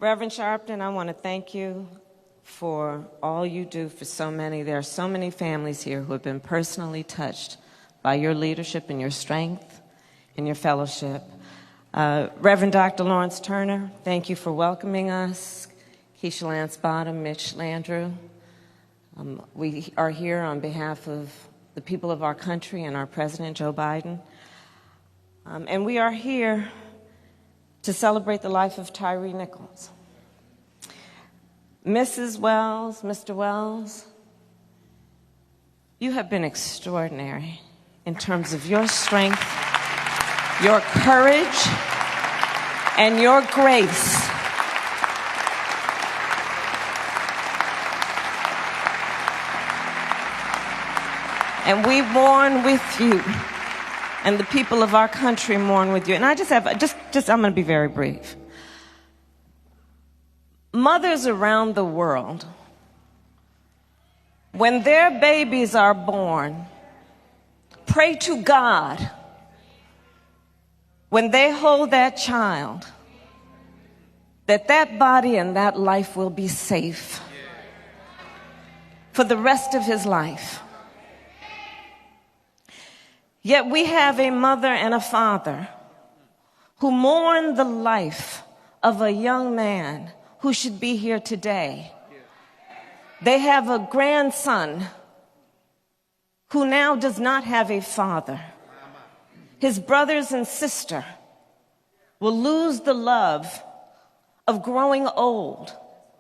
Reverend Sharpton, I want to thank you for all you do for so many. There are so many families here who have been personally touched by your leadership and your strength and your fellowship. Reverend Dr. Lawrence Turner, thank you for welcoming us. Keisha Lance Bottom, Mitch Landrieu. We are here on behalf of the people of our country and our President, Joe Biden. And we are here to celebrate the life of Tyre Nichols. Mrs. Wells, Mr. Wells, you have been extraordinary in terms of your strength, your courage, and your grace. And we mourn with you, and the people of our country mourn with you. And I just have, I'm going to be very brief. Mothers around the world, when their babies are born, pray to God when they hold that child that that body and that life will be safe for the rest of his life. Yet we have a mother and a father who mourn the life of a young man who should be here today. They have a grandson who now does not have a father. His brothers and sister will lose the love of growing old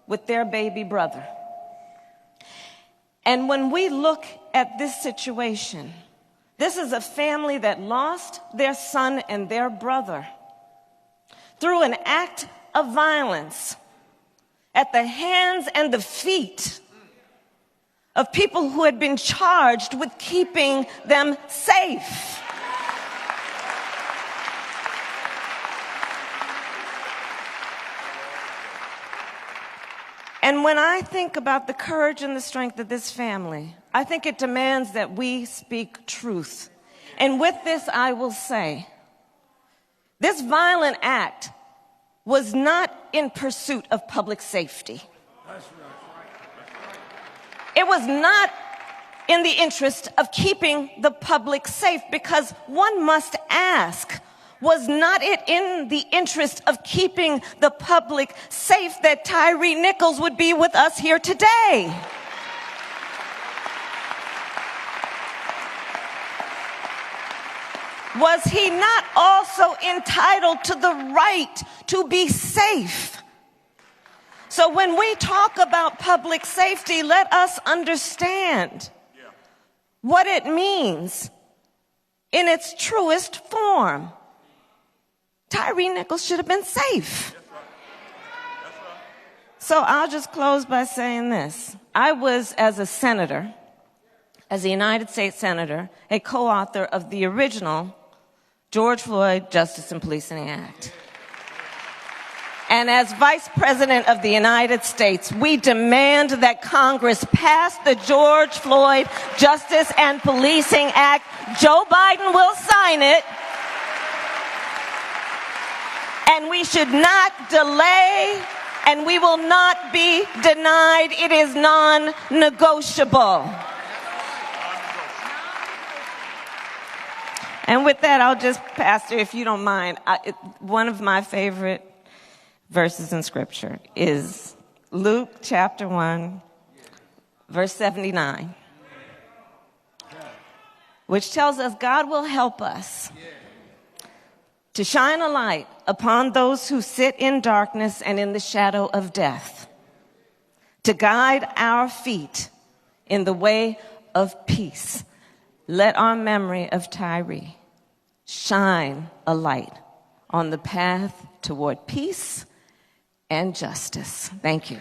with their baby brother. And when we look at this situation, this is a family that lost their son and their brother through an act of violence at the hands and the feet of people who had been charged with keeping them safe. And when I think about the courage and the strength of this family, I think it demands that we speak truth. And with this, I will say, this violent act was not in pursuit of public safety. It was not in the interest of keeping the public safe, because one must ask, was not it in the interest of keeping the public safe that Tyre Nichols would be with us here today? Was he not also entitled to the right to be safe? So when we talk about public safety, let us understand what it means in its truest form. Tyre Nichols should have been safe. So I'll just close by saying this. I was, as a senator, as a United States Senator, a co-author of the original George Floyd Justice and Policing Act. And as Vice President of the United States, we demand that Congress pass the George Floyd Justice and Policing Act. Joe Biden will sign it. And we should not delay, and we will not be denied. It is non-negotiable. And with that, I'll just, Pastor, if you don't mind, one of my favorite verses in Scripture is Luke chapter 1, verse 79, which tells us God will help us to shine a light upon those who sit in darkness and in the shadow of death, to guide our feet in the way of peace. Let our memory of Tyre shine a light on the path toward peace and justice. Thank you.